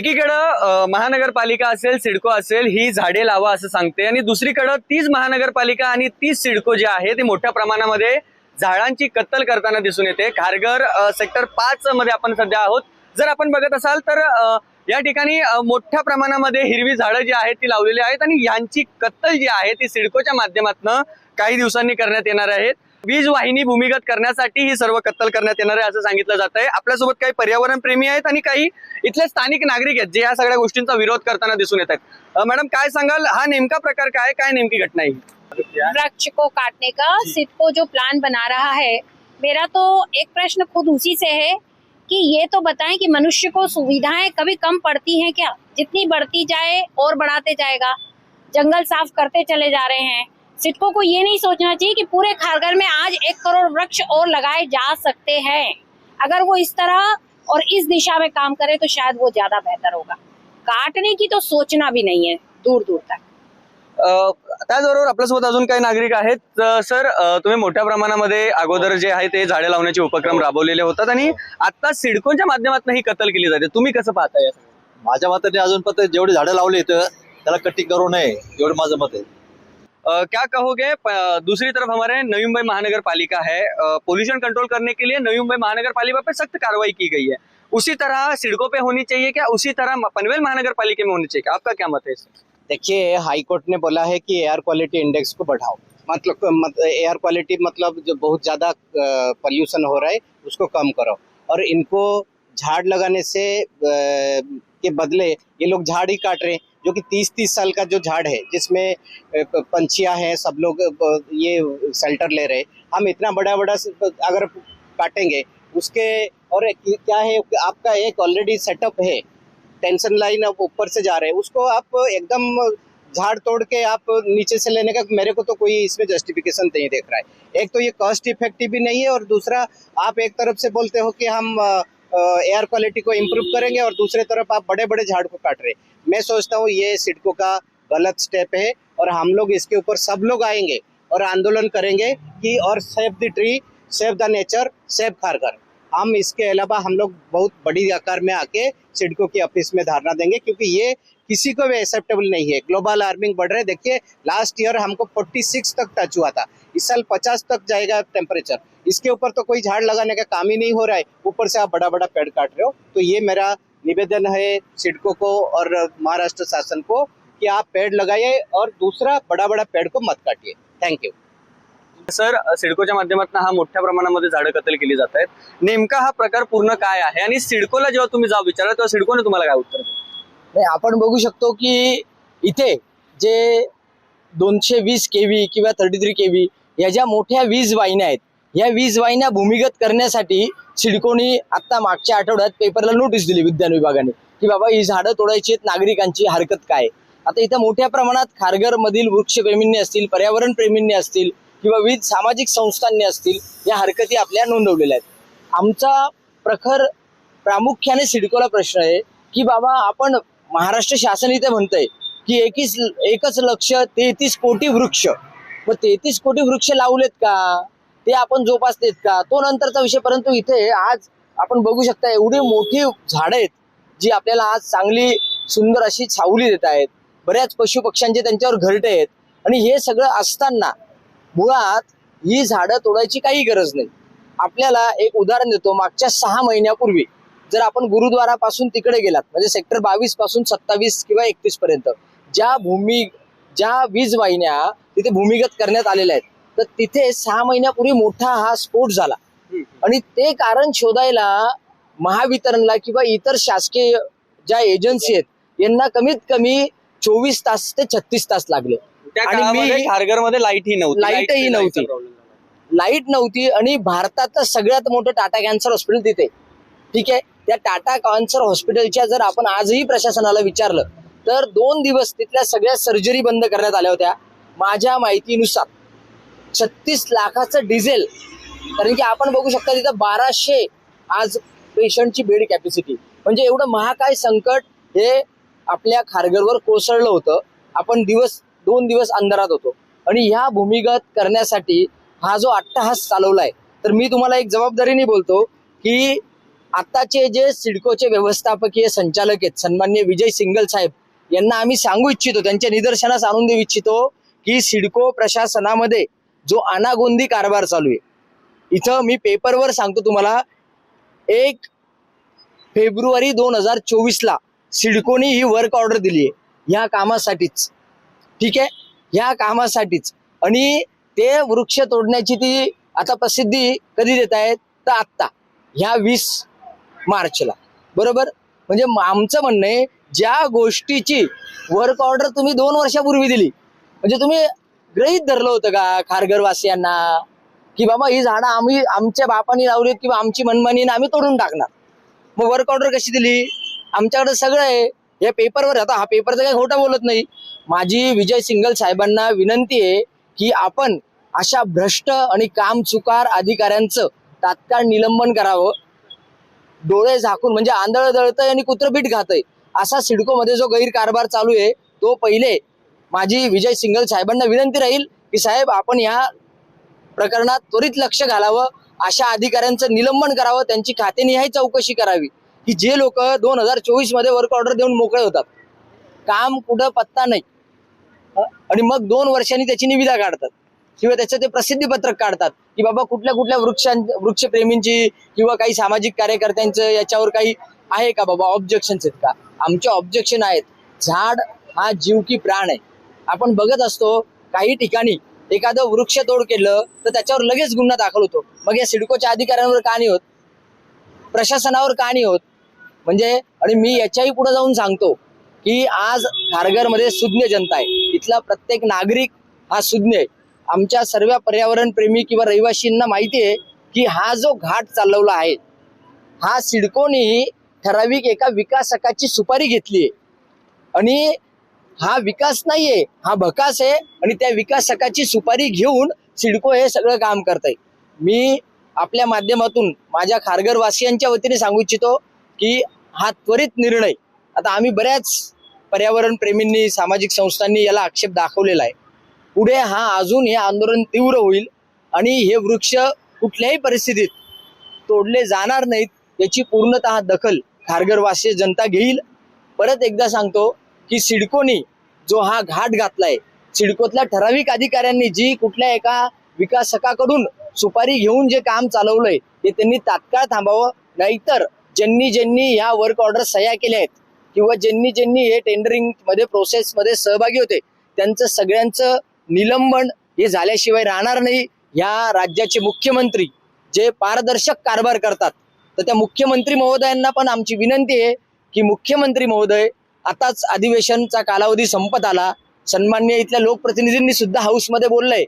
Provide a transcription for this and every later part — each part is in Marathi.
एकीकडं महानगरपालिका असेल, सिडको असेल, ही झाडे लावा असं सांगते आणि दुसरीकडं तीच महानगरपालिका आणि तीच सिडको जी आहे ती मोठ्या प्रमाणामध्ये झाडांची कत्तल करताना दिसून येते। खारघर सेक्टर 5 मध्ये आपण सध्या आहोत। जर आपण बघत असाल तर या ठिकाणी मोठ्या प्रमाणामध्ये हिरवी झाडं जी आहेत ती लावलेली आहेत आणि यांची कत्तल जी आहे ती सिडकोच्या माध्यमातून काही दिवसांनी करण्यात येणार आहे। वीज वाहिनी भूमिगत करण्यासाठी ही सर्व कत्तल करण्यात येणार आहे असं सांगितलं जात आहे। आपल्यासोबत काही पर्यावरण प्रेमी आहेत आणि काही इथले स्थानिक नागरिक आहेत जे या सगळ्या गोष्टींचा विरोध करताना दिसून येत आहेत। मॅडम काय सांगाल, हा नेमका प्रकार काय नेमकी घटना आहे? वृक्ष को काटने का सिडको जो प्लान बना रहा है, मेरा तो एक प्रश्न खुद उसी से है कि ये तो बताएं कि मनुष्य को सुविधाएं कभी कम पड़ती हैं क्या? जितनी बढ़ती जाए और बढ़ाते जाएगा, जंगल साफ करते चले जा रहे हैं। सिडको को ये नहीं सोचना चाहिए कि पूरे खारघर में आज 1 करोड़ वृक्ष और लगाए जा सकते हैं। अगर वो इस तरह और इस दिशा में काम करे तो शायद वो ज्यादा बेहतर होगा। काटने की तो सोचना भी नहीं है दूर दूर तक। त्याचबरोबर आपल्यासोबत अजून काही नागरिक आहेत। सर, तुम्ही मोठ्या प्रमाणामध्ये अगोदर जे आहे ते झाडे लावण्याचे उपक्रम राबवलेले होतात आणि आता सिडकोच्या माध्यमातून ही कत्तल केली जाते, तुम्ही कसं पाहताय? माझ्या मताने अजून पण जेवढे झाडे लावले तर त्याला कटिंग करू नये एवढं माझं मत है। क्या कहोगे? दूसरी तरफ हमारे नवी मुंबई महानगर पालिका है, पोल्यूशन कंट्रोल करने के लिए नवी मुंबई महानगर पालिका पे सख्त कार्रवाई की गई है। उसी तरह सिडको पे होनी चाहिए क्या? उसी तरह पनवेल महानगर पालिका में होनी चाहिए क्या? आपका क्या मत है इसमें? देखिए, हाई कोर्ट ने बोला है कि एयर क्वालिटी इंडेक्स को बढ़ाओ। मतलब एयर क्वालिटी मतलब जो बहुत ज़्यादा पोल्यूशन हो रहा है उसको कम करो, और इनको झाड़ लगाने से के बदले ये लोग झाड़ ही काट रहे हैं, जो कि 30-30 साल का जो झाड़ है जिसमें पंछियां हैं, सब लोग ये शेल्टर ले रहे हैं। हम इतना बड़ा अगर काटेंगे उसके, और क्या है आपका एक ऑलरेडी सेटअप है, टेंशन लाइन अब ऊपर से जा रहे हैं, उसको आप एकदम झाड़ तोड़ के आप नीचे से लेने का मेरे को तो कोई इसमें जस्टिफिकेशन नहीं देख रहा है। एक तो ये कॉस्ट इफेक्टिव भी नहीं है, और दूसरा आप एक तरफ से बोलते हो कि हम एयर क्वालिटी को इम्प्रूव करेंगे और दूसरे तरफ आप बड़े बड़े झाड़ को काट रहे हैं। मैं सोचता हूँ ये सिडको का गलत स्टेप है, और हम लोग इसके ऊपर सब लोग आएंगे और आंदोलन करेंगे कि और save the tree, save the nature, save Kharghar. हम इसके अलावा हम लोग बहुत बड़ी आकार में आके सिडको की ऑफिस में धरना देंगे, क्योंकि ये किसी को भी एक्सेप्टेबल नहीं है। ग्लोबल वार्मिंग बढ़ रहा है। देखिए, लास्ट ईयर हमको 46 तक टच हुआ था, इस साल 50 तक जाएगा टेम्परेचर। इसके ऊपर तो कोई झाड़ लगाने का काम ही नहीं हो रहा है, ऊपर से आप बड़ा बड़ा पेड़ काट रहे हो। तो ये मेरा निवेदन है सिडको को और महाराष्ट्र शासन को कि आप पेड़ लगाइए और दूसरा बड़ा बड़ा पेड़ को मत काटिए। Thank you. सर, सिडकोच्या माध्यमातून हा मोठ्या प्रमाणामध्ये झाडं कत्तल केली जात आहेत, नेमका हा प्रकार पूर्ण काय आहे आणि सिडकोला जेव्हा तुम्ही जाब विचारला तेव्हा सिडकोने तुम्हाला काय उत्तर दिलं? नाही, आपण बघू शकतो की इथे जे 220 केव्ही किंवा 33 केव्ही या ज्या मोठ्या वीज वाहिन्या आहेत, या वीज वाहिन्या भूमिगत करण्यासाठी सिडकोनी आता मागच्या आठवड्यात पेपरला नोटीस दिली विज्ञान विभागाने की बाबा ही झाडं तोडायची आहेत, नागरिकांची हरकत काय। आता इथं मोठ्या प्रमाणात खारघर मधील वृक्षप्रेमींनी असतील, पर्यावरण प्रेमींनी असतील किंवा विविध सामाजिक संस्थांनी असतील, या हरकती आपल्या नोंदवलेल्या आहेत। आमचा प्रखर प्रामुख्याने सिडकोला प्रश्न आहे की बाबा आपण महाराष्ट्र शासन इथे म्हणतंय की एकच लक्ष 33 कोटी वृक्ष, मग 33 कोटी वृक्ष लावलेत का, ते आपण जोपासलेत का, तो नंतरचा विषय। परंतु इथे आज आपण बघू शकता एवढी मोठी झाडं आहेत जी आपल्याला आज चांगली सुंदर अशी सावली देत आहेत, बऱ्याच पशु पक्ष्यांचे त्यांच्यावर घरटे आहेत, आणि हे सगळं असताना मुळात ही झाडं तोडायची काही गरज नाही। आपल्याला एक उदाहरण देतो, मागच्या 6 महिन्यापूर्वी जर आपण गुरुद्वारापासून तिकडे गेलात, म्हणजे सेक्टर 22 पासून 27 किंवा 31 पर्यंत ज्या वीज वाहिन्या तिथे भूमिगत करण्यात आलेल्या आहेत, तर तिथे 6 महिन्यापूर्वी मोठा हा स्फोट झाला, आणि ते कारण शोधायला महावितरणला किंवा इतर शासकीय ज्या एजन्सी आहेत यांना कमीत कमी 24 तास ते 36 तास लागले। आणि मी खारघरमध्ये लाईटही नव्हती आणि भारतातलं सगळ्यात मोठं टाटा कॅन्सर हॉस्पिटल तिथे, ठीक आहे। त्या टाटा कॅन्सर हॉस्पिटलच्या जर आपण आजही प्रशासनाला विचारलं तर 2 दिवस तिथल्या सगळ्या सर्जरी बंद करण्यात आल्या होत्या। माझ्या माहितीनुसार 36 लाखाचं डिझेल, कारण की आपण बघू शकता तिथं 1200 आज पेशंटची बेड कॅपॅसिटी, म्हणजे एवढं महाकाय संकट हे आपल्या खारघरवर कोसळलं होतं। आपण 2 दिवस अंधारात होतो, आणि ह्या भूमिगत करण्यासाठी हा जो अट्टहास चालवलाय, तर मी तुम्हाला एक जबाबदारीने बोलतो की आताचे जे सिडकोचे व्यवस्थापकीय संचालक आहेत सन्माननीय विजय सिंगल साहेब यांना आम्ही सांगू इच्छितो, त्यांच्या निदर्शनास आणून देऊ इच्छितो की सिडको प्रशासनामध्ये जो अनागोंदी कारभार चालू आहे, इथं मी पेपरवर सांगतो तुम्हाला, 1 फेब्रुवारी 2024 सिडकोने ही वर्क ऑर्डर दिली आहे ह्या कामासाठीच, ठीक आहे, ह्या कामासाठीच. आणि ते वृक्ष तोडण्याची ती आता प्रसिद्धी कधी देत आहेत तर आत्ता ह्या 20 मार्चला, बरोबर. म्हणजे आमचं म्हणणं आहे, ज्या गोष्टीची वर्क ऑर्डर तुम्ही 2 वर्षापूर्वी दिली, म्हणजे तुम्ही गृहीत धरलं होतं का खारघरवासियांना की बाबा ही झाडं आम्ही आमच्या बापांनी लावलीत किंवा आमची मनमानी आम्ही तोडून टाकणार. मग वर्क ऑर्डर कशी दिली? आमच्याकडे सगळं आहे या पेपरवर. आता हा पेपरचं काही खोटं बोलत नाही. माझी विजय सिंगल साहेबांना विनंती आहे की आपण अशा भ्रष्ट आणि कामचुकार अधिकाऱ्यांचं तात्काळ निलंबन करावं. डोळे झाकून, म्हणजे आंधळ दळतंय आणि कुत्रपीठ खातंय असा सिडकोमध्ये जो गैरकारभार चालू आहे, तो पहिले माझी विजय सिंगल साहेबांना विनंती राहील की साहेब आपण या प्रकरणात त्वरित लक्ष घालावं, अशा अधिकाऱ्यांचं निलंबन करावं, त्यांची खातेनिहाय चौकशी करावी की जे लोक 2024 मध्ये वर्क ऑर्डर देऊन मोकळे होतात, काम कुठं पत्ता नाही, आणि मग 2 वर्षांनी त्याची निविदा काढतात किंवा त्याचं ते प्रसिद्धीपत्रक काढतात की बाबा कुठल्या कुठल्या वृक्षप्रेमींची किंवा काही सामाजिक कार्यकर्त्यांचं याच्यावर काही आहे का बाबा, ऑब्जेक्शन्स आहेत का? आमचे ऑब्जेक्शन आहेत. झाड हा जीव की प्राण आहे. आपण बघत असतो काही ठिकाणी एखादं वृक्ष तोड केलं तर त्याच्यावर लगेच गुन्हा दाखल होतो. मग या सिडकोच्या अधिकाऱ्यांवर का नाही होत, प्रशासनावर का नाही होत? म्हणजे आणि मी याच्याही पुढे जाऊन सांगतो की आज खारघरमध्ये सुज्ञ जनता आहे, इथला प्रत्येक नागरिक हा सुज्ञ आहे. आमच्या सर्व पर्यावरण प्रेमी किंवा रहिवासींना माहिती आहे की हा जो घाट चालवला आहे, हा सिडकोने ठराविक एका विकासकाची सुपारी घेतली आहे आणि हा विकास नाहीये, हा भकास आहे. आणि त्या विकासकाची सुपारी घेऊन सिडको हे सगळं काम करतंय. मी आपल्या माध्यमातून माझ्या खारघरवासियांच्या वतीने सांगू इच्छितो की हा त्वरित निर्णय, आता आम्ही बऱ्याच पर्यावरण प्रेमींनी, सामाजिक संस्थांनी याला आक्षेप दाखवलेला आहे. पुढे हा अजून हे आंदोलन तीव्र होईल आणि हे वृक्ष कुठल्याही परिस्थितीत तोडले जाणार नाहीत याची पूर्णतः दखल खारघरवासी जनता घेईल. परत एकदा सांगतो की सिडकोनी जो हा घाट घातलाय, सिडकोतल्या ठराविक अधिकाऱ्यांनी जी कुठल्या एका विकासकाकडून सुपारी घेऊन जे काम चालवलंय ते त्यांनी तात्काळ थांबावं. नाहीतर ज्यांनी या वर्क ऑर्डर सह्या केल्या आहेत किंवा ज्यांनी हे टेंडरिंग मध्ये प्रोसेस मध्ये सहभागी होते त्यांचं सगळ्यांचं निलंबन हे झाल्याशिवाय राहणार नाही. या राज्याचे मुख्यमंत्री जे पारदर्शक कारभार करतात, तर त्या मुख्यमंत्री महोदयांना पण आमची विनंती आहे की मुख्यमंत्री महोदय, आताच अधिवेशनचा कालावधी संपत आला, सन्मान्य इथल्या लोकप्रतिनिधींनी सुद्धा हाऊसमध्ये बोललंय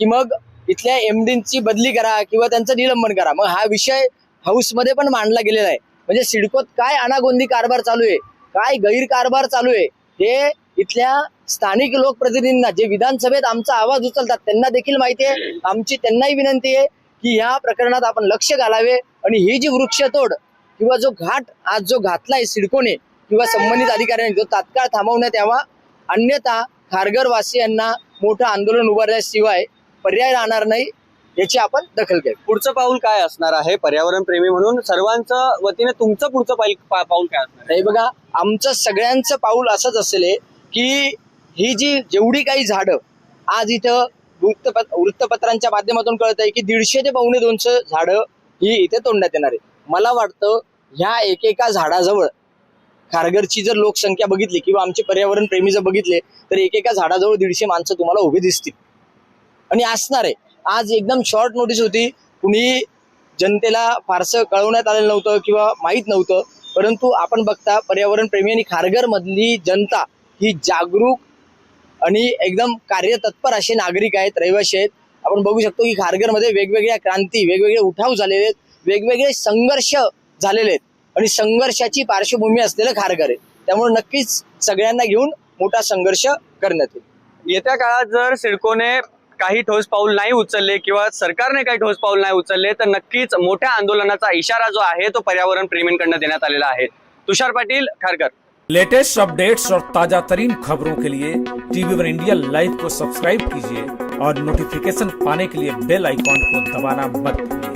की मग इथल्या एमडींची बदली करा किंवा त्यांचं निलंबन करा. मग हा विषय हाऊसमध्ये पण मांडला गेलेला आहे. म्हणजे सिडकोत काय अनागोंदी कारभार चालू आहे, काय गैरकारभार चालू आहे, हे इथल्या स्थानिक लोकप्रतिनिधींना, जे विधानसभेत आमचा आवाज उचलतात, त्यांना देखील माहिती आहे. आमची त्यांनाही विनंती आहे की या प्रकरणात आपण लक्ष घालावे आणि ही जी वृक्षतोड किंवा जो घाट आज जो घातलाय सिडकोने किंवा संबंधित अधिकाऱ्यांनी, तो तात्काळ थांबवण्यात यावा. अन्यथा खारघरवासियांना मोठं आंदोलन उभारल्याशिवाय पर्याय राहणार नाही, याची आपण दखल घ्यावी. पुढचं पाऊल काय असणार आहे? पर्यावरण प्रेमी म्हणून सर्वांच्या वतीने तुमचं पुढचं पाऊल काय असणार आहे? हे बघा, आमचं सगळ्यांचं पाऊल असंच असेल की ही जी जेवढी काही झाडं आज इथं वृत्तपत्रांच्या माध्यमातून कळत आहे की 150 ते 250 झाडं ही इथे तोडण्यात येणार आहे. मला वाटतं ह्या एकेका झाडाजवळ, खारघरची जर लोकसंख्या बघितली किंवा आमचे पर्यावरण प्रेमी जर बघितले तर एकेका झाडाजवळ 150 माणसं तुम्हाला उभी दिसतील आणि असणार आहे. आज एकदम शॉर्ट नोटीस होती, कुणी जनतेला फारसं कळवण्यात आलेलं नव्हतं किंवा माहीत नव्हतं, परंतु आपण बघता पर्यावरण प्रेमी आणि खारघरमधली जनता ही जागरूक आणि एकदम कार्यतत्पर असे नागरिक आहेत, रहिवासी आहेत. आपण बघू शकतो की खारघरमध्ये वेगवेगळ्या क्रांती, वेगवेगळे उठाव झालेले आहेत, वेगवेगळे संघर्ष झालेले आहेत आणि संघर्षाची पार्श्वभूमी असलेलं खारघर आहे. त्यामुळे नक्कीच सगळ्यांना घेऊन मोठा संघर्ष करण्यात येईल. येत्या काळात जर सिडकोने काही ठोस पाऊल नाही उचलले किंवा सरकारने काही ठोस पाऊल नाही उचलले तर नक्कीच मोठ्या आंदोलनाचा इशारा जो आहे तो पर्यावरण प्रेमींकडून देण्यात आलेला आहे. तुषार पाटील, खारघर. लेटेस्ट अपडेट्स और ताजा तरीन खबरों के लिए टीवी1 इंडिया लाइव को सब्सक्राइब कीजिए और नोटिफिकेशन पाने के लिए बेल आइकॉन को दबाना मत भूलिए.